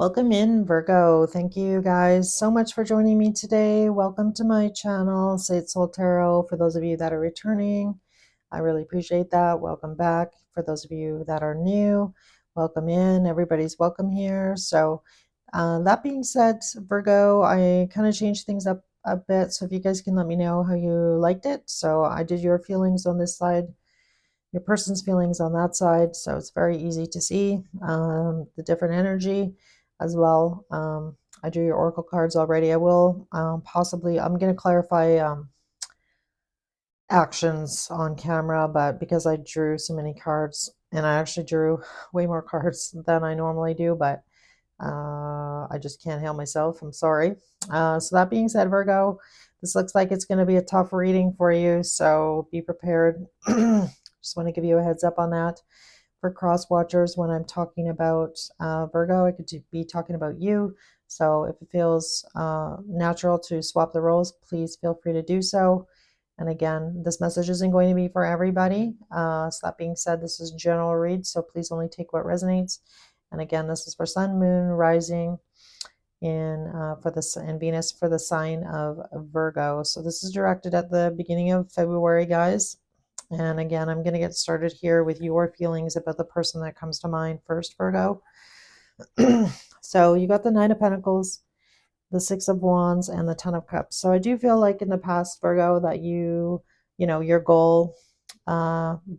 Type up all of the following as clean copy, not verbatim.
Welcome in, Virgo. Thank you guys so much for joining me today. Welcome to my channel, Say It Soul Tarot. For those of you that are returning, I really appreciate that. Welcome back. For those of you that are new, welcome in. Everybody's welcome here. So, that being said, Virgo, I kind of changed things up a bit. So, if you guys can let me know how you liked it. So, I did your feelings on this side, your person's feelings on that side. So it's very easy to see the different energy as well. I drew your oracle cards already. I will possibly, I'm going to clarify actions on camera, but because I drew so many cards, and I actually drew way more cards than I normally do, but I just can't help myself. I'm sorry. So that being said, Virgo, this looks like it's going to be a tough reading for you, so be prepared. Just want to give you a heads up on that. For cross watchers, when I'm talking about Virgo, I could be talking about you. So if it feels natural to swap the roles, please feel free to do so. And again, this message isn't going to be for everybody. So that being said, this is general read, so please only take what resonates. And again, this is for Sun, Moon, Rising, and Venus for the sign of Virgo. So this is directed at the beginning of February, guys. And again, I'm going to get started here with your feelings about the person that comes to mind first, Virgo. So you got the Nine of Pentacles, the Six of Wands, and the Ten of Cups. So I do feel like in the past, Virgo, that your goal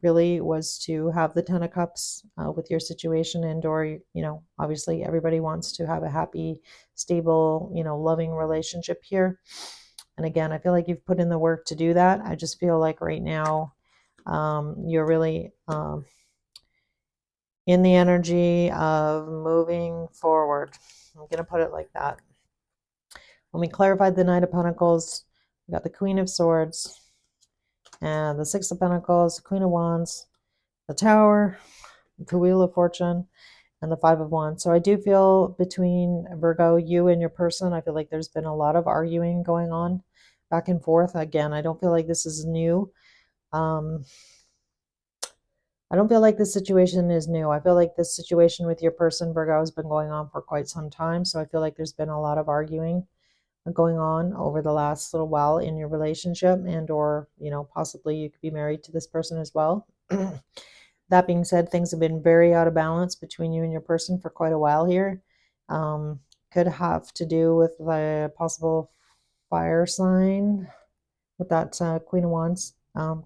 really was to have the Ten of Cups with your situation, and or obviously everybody wants to have a happy, stable, loving relationship here. And again, I feel like you've put in the work to do that. I just feel like right now you're really in the energy of moving forward. I'm going to put it like that. When we clarified the Knight of Pentacles, we got the Queen of Swords, and the Six of Pentacles, the Queen of Wands, the Tower, the Wheel of Fortune, and the Five of Wands. So I do feel between Virgo, you and your person, I feel like there's been a lot of arguing going on back and forth. Again, I don't feel like this is new. I don't feel like this situation is new. I feel like this situation with your person, Virgo, has been going on for quite some time. So I feel like there's been a lot of arguing going on over the last little while in your relationship, and or possibly you could be married to this person as well. That being said, things have been very out of balance between you and your person for quite a while here. Could have to do with the possible fire sign with that Queen of Wands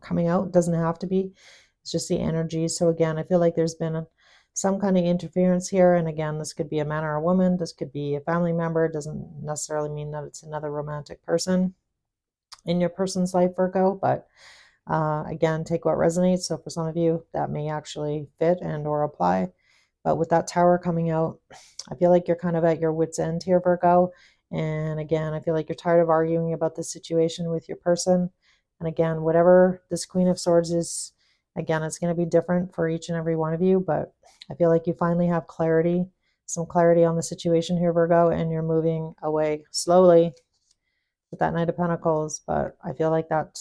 coming out. Doesn't have to be. It's just the energy. So again, I feel like there's been some kind of interference here. And again, this could be a man or a woman. This could be a family member. It doesn't necessarily mean that it's another romantic person in your person's life, Virgo. But again, take what resonates. So for some of you, that may actually fit and or apply. But with that Tower coming out, I feel like you're kind of at your wit's end here, Virgo. And again, I feel like you're tired of arguing about this situation with your person. And again, whatever this Queen of Swords is, again, it's going to be different for each and every one of you. But I feel like you finally have clarity, some clarity on the situation here, Virgo, and you're moving away slowly with that Knight of Pentacles. But I feel like that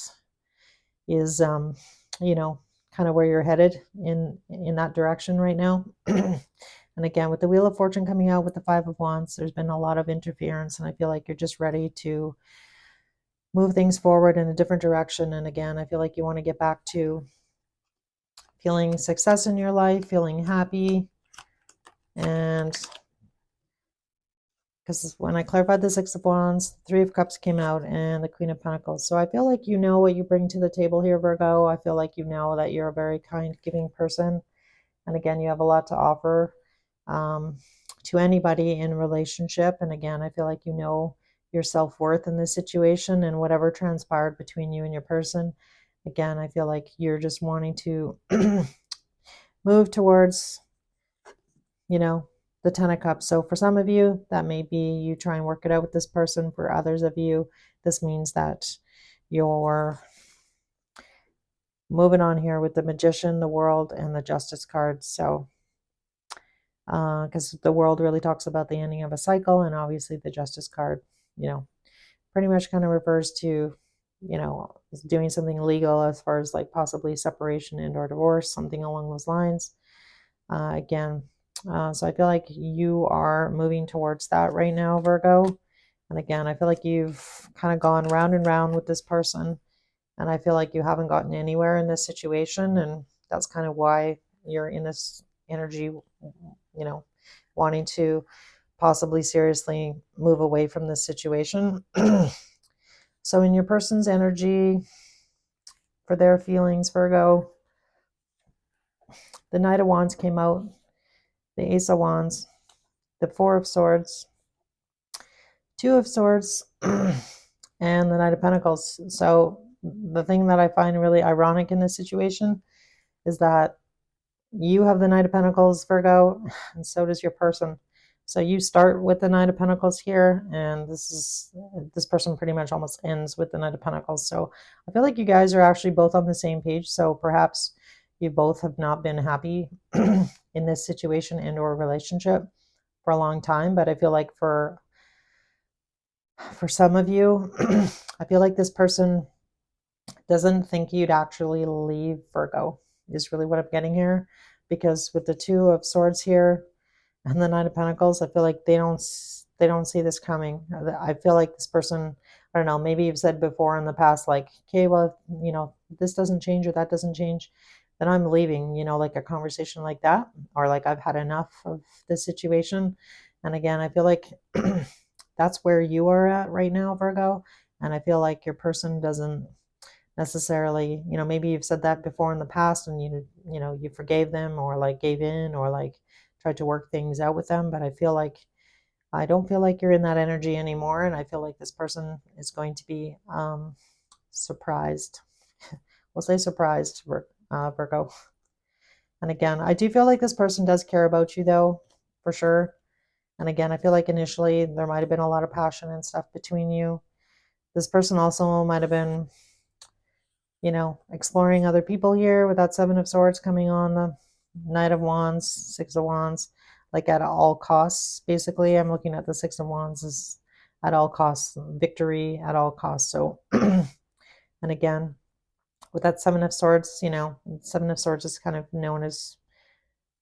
is, kind of where you're headed in that direction right now. And again, with the Wheel of Fortune coming out with the Five of Wands, there's been a lot of interference, and I feel like you're just ready to move things forward in a different direction. And again, I feel like you want to get back to feeling success in your life, feeling happy. And because when I clarified the Six of Wands, Three of Cups came out, and the Queen of Pentacles. So I feel like you know what you bring to the table here, Virgo. I feel like you know that you're a very kind, giving person. And again, you have a lot to offer to anybody in a relationship. And again, I feel like you know your self-worth in this situation, and whatever transpired between you and your person. Again, I feel like you're just wanting to move towards, the Ten of Cups. So for some of you, that may be you try and work it out with this person. For others of you, this means that you're moving on here with the Magician, the World, and the Justice cards. So because the World really talks about the ending of a cycle, and obviously the Justice card, pretty much kind of refers to, doing something legal as far as like possibly separation and or divorce, something along those lines. Again, So I feel like you are moving towards that right now, Virgo. And again, I feel like you've kind of gone round and round with this person. And I feel like you haven't gotten anywhere in this situation. And that's kind of why you're in this energy, wanting to possibly seriously move away from this situation. So, in your person's energy, for their feelings, Virgo, the Knight of Wands came out, the Ace of Wands, the Four of Swords, Two of Swords, and the Knight of Pentacles. So, the thing that I find really ironic in this situation is that you have the Knight of Pentacles, Virgo, and so does your person. So you start with the Knight of Pentacles here, and this person pretty much almost ends with the Knight of Pentacles. So I feel like you guys are actually both on the same page. So perhaps you both have not been happy in this situation and or relationship for a long time. But I feel like for some of you, I feel like this person doesn't think you'd actually leave, Virgo, is really what I'm getting here. Because with the Two of Swords here and the Nine of Pentacles, I feel like they don't see this coming. I feel like this person, I don't know, maybe you've said before in the past, like, okay, well, this doesn't change or that doesn't change, then I'm leaving, like a conversation like that, or like I've had enough of this situation. And again, I feel like that's where you are at right now, Virgo. And I feel like your person doesn't necessarily, maybe you've said that before in the past and you forgave them or like gave in or like tried to work things out with them. But I don't feel like you're in that energy anymore. And I feel like this person is going to be surprised. We'll say surprised, Virgo. And again, I do feel like this person does care about you though, for sure. And again, I feel like initially there might have been a lot of passion and stuff between you. This person also might have been exploring other people here with that Seven of Swords coming on, the Knight of Wands, Six of Wands, like at all costs. Basically, I'm looking at the Six of Wands as at all costs, victory at all costs. So, and again, with that Seven of Swords, Seven of Swords is kind of known as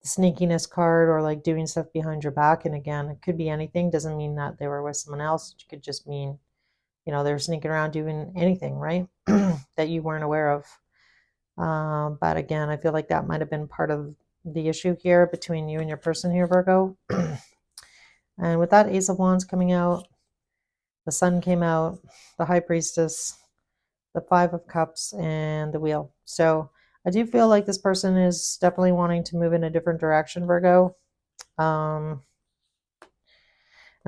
the sneakiness card or like doing stuff behind your back. And again, it could be anything. Doesn't mean that they were with someone else. It could just mean, they're sneaking around doing anything, right? That you weren't aware of. But again, I feel like that might have been part of the issue here between you and your person here, Virgo. And with that Ace of Wands coming out, the Sun came out, the High Priestess, the Five of Cups, and the Wheel. So I do feel like this person is definitely wanting to move in a different direction, Virgo. And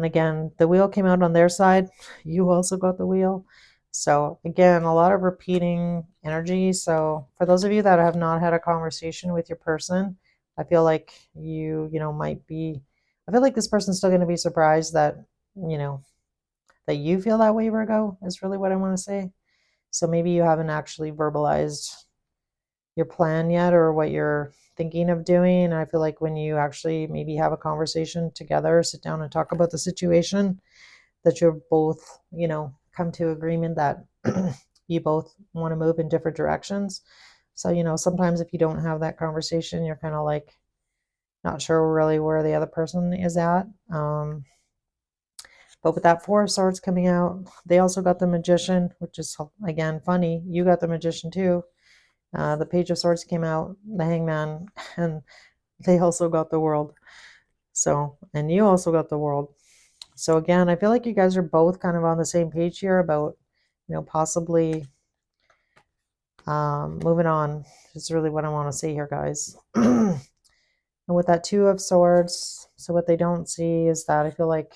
again, the Wheel came out on their side. You also got the Wheel. So again, a lot of repeating energy. So for those of you that have not had a conversation with your person, I feel like might be, I feel like this person's still going to be surprised that, that you feel that way, Virgo, is really what I want to say. So maybe you haven't actually verbalized your plan yet or what you're thinking of doing. And I feel like when you actually maybe have a conversation together, sit down and talk about the situation, that you're both, come to agreement that you both want to move in different directions. So, sometimes if you don't have that conversation, you're kind of like not sure really where the other person is at. But with that Four of Swords coming out, they also got the Magician, which is, again, funny. You got the Magician too. The Page of Swords came out, the Hangman, and they also got the World. So, and you also got the World. So again, I feel like you guys are both kind of on the same page here about, possibly moving on. Is really what I want to say here, guys. And with that Two of Swords, so what they don't see is that I feel like,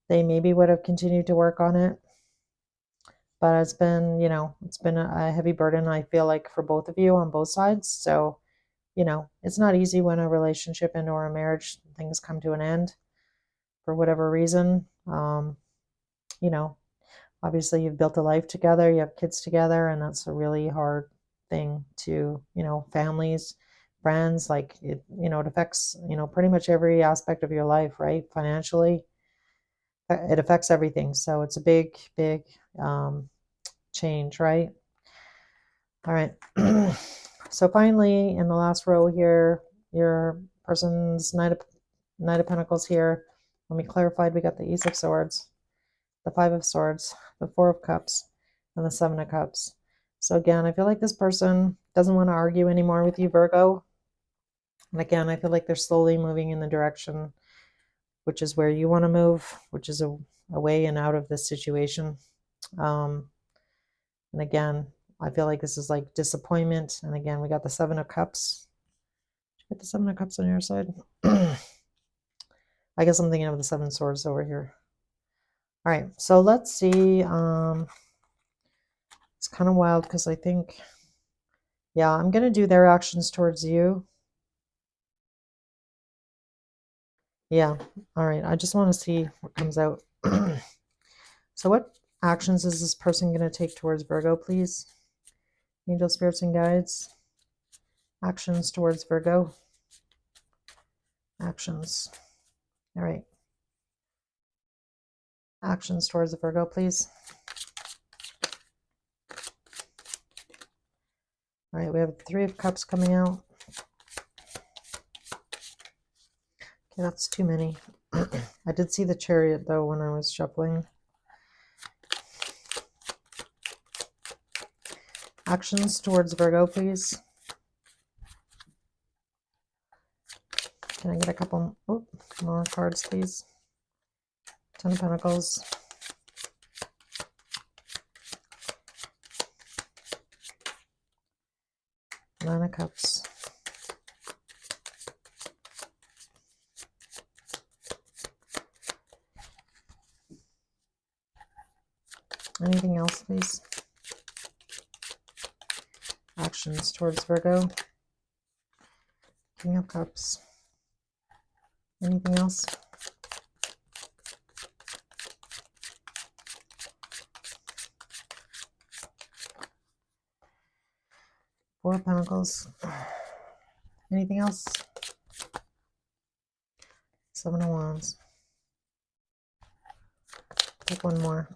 they maybe would have continued to work on it. But it's been, it's been a heavy burden, I feel like, for both of you on both sides. So, it's not easy when a relationship and or a marriage, things come to an end for whatever reason. You know, obviously you've built a life together, you have kids together, and that's a really hard thing to, families, friends, like it affects, pretty much every aspect of your life, right? Financially, it affects everything. So it's a big, big change, right? All right. So finally, in the last row here, your person's Knight of Pentacles here. When we clarified, we got the Ace of Swords, the Five of Swords, the Four of Cups, and the Seven of Cups. So again, I feel like this person doesn't want to argue anymore with you, Virgo. And again, I feel like they're slowly moving in the direction, which is where you want to move, which is a way and out of this situation. And again, I feel like this is like disappointment. And again, we got the Seven of Cups. Get the Seven of Cups on your side. I guess I'm thinking of the Seven Swords over here. All right, so let's see. It's kind of wild because I think, yeah, I'm going to do their actions towards you. Yeah, all right. I just want to see what comes out. So what actions is this person going to take towards Virgo, please? Angel, spirits, and guides. Actions towards Virgo. Actions. All right. Actions towards the Virgo, please. All right, we have the Three of Cups coming out. Okay, that's too many. I did see the Chariot, though, when I was shuffling. Actions towards Virgo, please. Can I get a couple more cards, please? Ten of Pentacles. Nine of Cups. Anything else, please? Actions towards Virgo. King of Cups. Anything else? Four of Pentacles. Anything else? Seven of Wands. Take one more.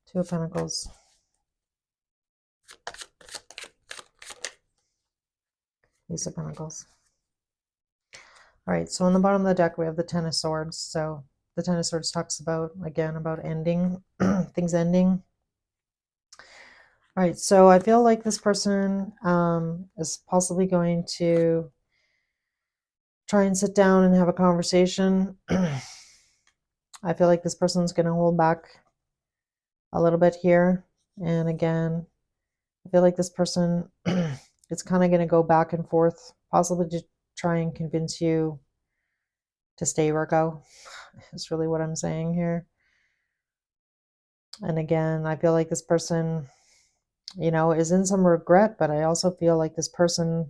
Two of Pentacles. Ace of Pentacles. All right, so on the bottom of the deck, we have the Ten of Swords. So the Ten of Swords talks about, again, about ending, things ending. All right, so I feel like this person is possibly going to try and sit down and have a conversation. I feel like this person's going to hold back a little bit here. And again, I feel like this person is kind of going to go back and forth, possibly to try and convince you to stay, Virgo. Is really what I'm saying here. And again, I feel like this person, you know, is in some regret, but I also feel like this person,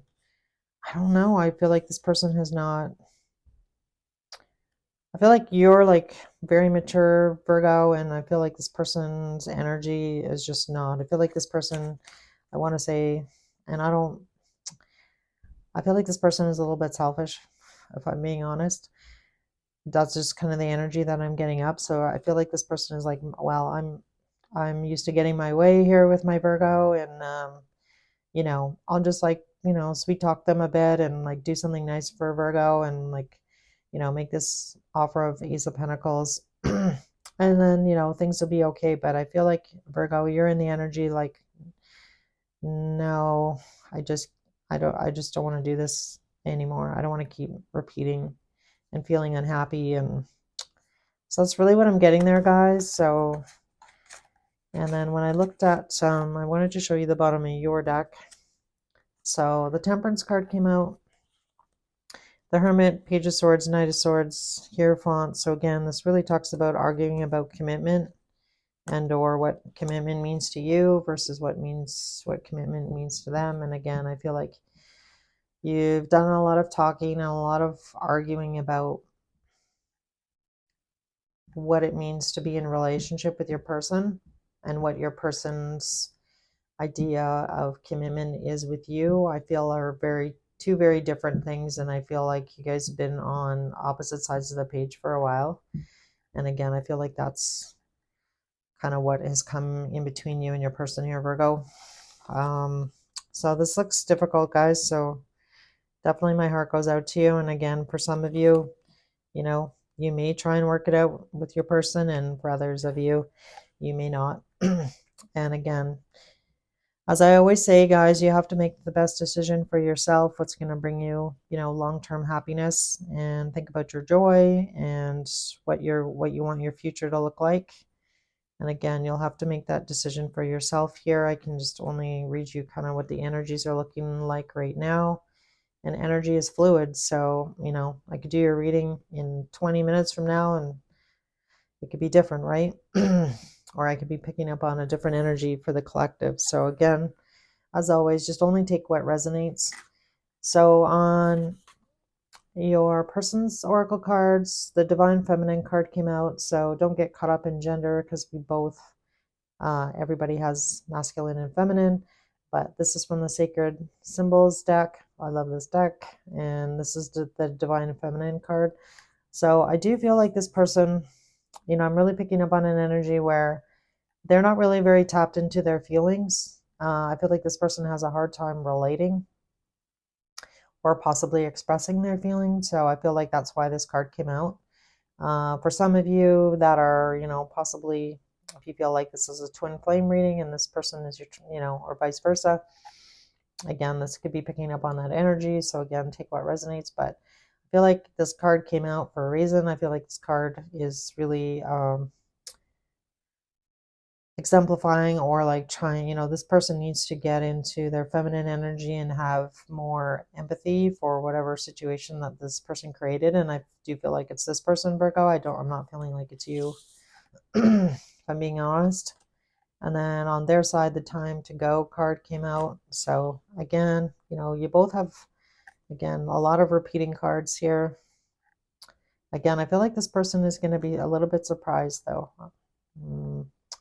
I don't know, I feel like this person has not, I feel like you're like very mature, Virgo, and I feel like this person's energy is just not, I feel like this person, I want to say, and I feel like this person is a little bit selfish, if I'm being honest. That's just kind of the energy that I'm getting up. So I feel like this person is like, well, I'm used to getting my way here with my Virgo, and you know, I'll just like, you know, sweet talk them a bit and like do something nice for Virgo and like, you know, make this offer of Ace of Pentacles. And then, you know, things will be okay. But I feel like Virgo, you're in the energy like, no, I just don't want to do this anymore. I don't want to keep repeating and feeling unhappy. And so that's really what I'm getting there, guys. So, and then when I looked at, I wanted to show you the bottom of your deck. So the Temperance card came out. The Hermit, Page of Swords, Knight of Swords, Hierophant. So again, this really talks about arguing about commitment and or what commitment means to you versus what commitment means to them. And again, I feel like you've done a lot of talking and a lot of arguing about what it means to be in relationship with your person and what your person's idea of commitment is with you. I feel are two very different things, and I feel like you guys have been on opposite sides of the page for a while. And again, I feel like that's kind of what has come in between you and your person here, Virgo. So this looks difficult, guys. So Definitely my heart goes out to you. And again, for some of you, you may try and work it out with your person, and for others of you, you may not. And again, as I always say, guys, you have to make the best decision for yourself, what's going to bring you, long-term happiness, and think about your joy and what you want your future to look like. And again, you'll have to make that decision for yourself here. I can just only read you kind of what the energies are looking like right now. And energy is fluid. So, I could do your reading in 20 minutes from now and it could be different, right? Or I could be picking up on a different energy for the collective. So, again, as always, just only take what resonates. So, on your person's oracle cards, the Divine Feminine card came out. So, don't get caught up in gender because everybody has masculine and feminine, but this is from the Sacred Symbols deck. I love this deck, and this is the Divine Feminine card. So I do feel like this person, I'm really picking up on an energy where they're not really very tapped into their feelings. I feel like this person has a hard time relating or possibly expressing their feelings. So I feel like that's why this card came out. For some of you that are, possibly, if you feel like this is a twin flame reading and this person is your, or vice versa, again, this could be picking up on that energy. So again, take what resonates. But I feel like this card came out for a reason. I feel like this card is really exemplifying, or like trying, this person needs to get into their feminine energy and have more empathy for whatever situation that this person created. And I do feel like it's this person, Virgo. I'm not feeling like it's you, if I'm being honest. And then on their side, the Time to Go card came out. So again, you both have, again, a lot of repeating cards here. Again, I feel like this person is going to be a little bit surprised though.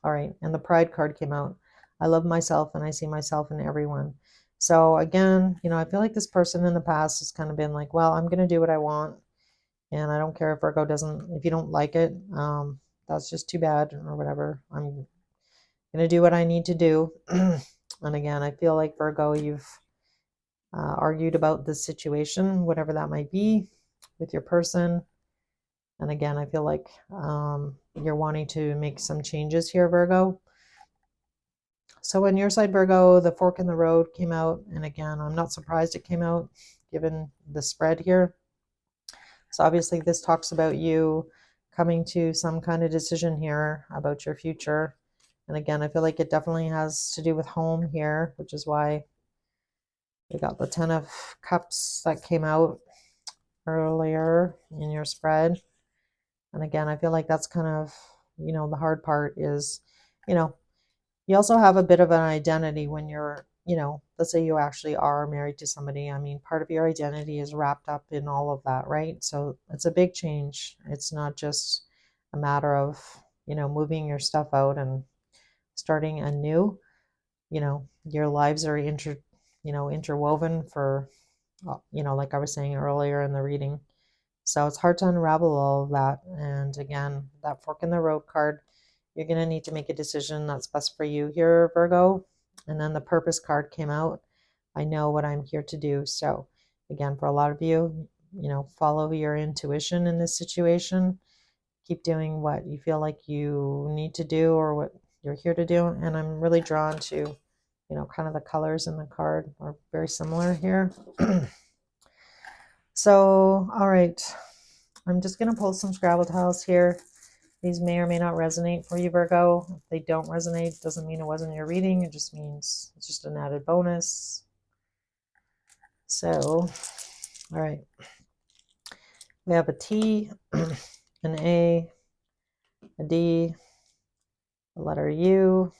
All right, and the Pride card came out. I love myself and I see myself in everyone. So again, I feel like this person in the past has kind of been like, well, I'm going to do what I want. And I don't care if Virgo doesn't, if you don't like it, that's just too bad or whatever. I'm going to do what I need to do. And again, I feel like Virgo, you've argued about this situation, whatever that might be, with your person. And again, I feel like you're wanting to make some changes here, Virgo. So on your side, Virgo, the fork in the road came out. And again, I'm not surprised it came out given the spread here. So obviously this talks about you coming to some kind of decision here about your future. And again, I feel like it definitely has to do with home here, which is why we got the 10 of Cups that came out earlier in your spread. And again, I feel like that's kind of, the hard part is, you also have a bit of an identity when you're, let's say you actually are married to somebody. I mean, part of your identity is wrapped up in all of that, right? So it's a big change. It's not just a matter of, moving your stuff out and starting anew. Your lives are interwoven for, like I was saying earlier in the reading. So it's hard to unravel all of that. And again, that fork in the road card, you're going to need to make a decision that's best for you here, Virgo. And then the purpose card came out. I know what I'm here to do. So again, for a lot of you, follow your intuition in this situation. Keep doing what you feel like you need to do or what you're here to do. And I'm really drawn to, kind of the colors in the card are very similar here. So, all right. I'm just going to pull some Scrabble tiles here. These may or may not resonate for you, Virgo. If they don't resonate, doesn't mean it wasn't your reading. It just means it's just an added bonus. So, all right. We have a T, an A, a D, a letter U,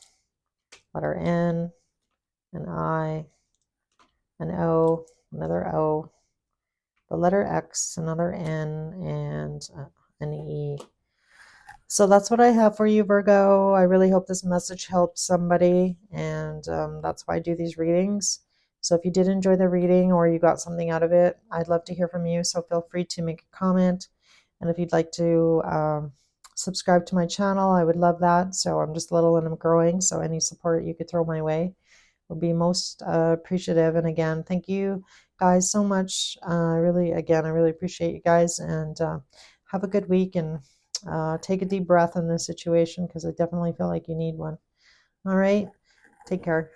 letter N, an I, an O, another O, the letter X, another N, and an E. So that's what I have for you, Virgo. I really hope this message helped somebody, and that's why I do these readings. So if you did enjoy the reading or you got something out of it, I'd love to hear from you. So feel free to make a comment. And if you'd like to subscribe to my channel, I would love that. So I'm just little and I'm growing. So any support you could throw my way would be most appreciative. And again, thank you guys so much. I really appreciate you guys, and have a good week, and take a deep breath in this situation because I definitely feel like you need one. All right, take care.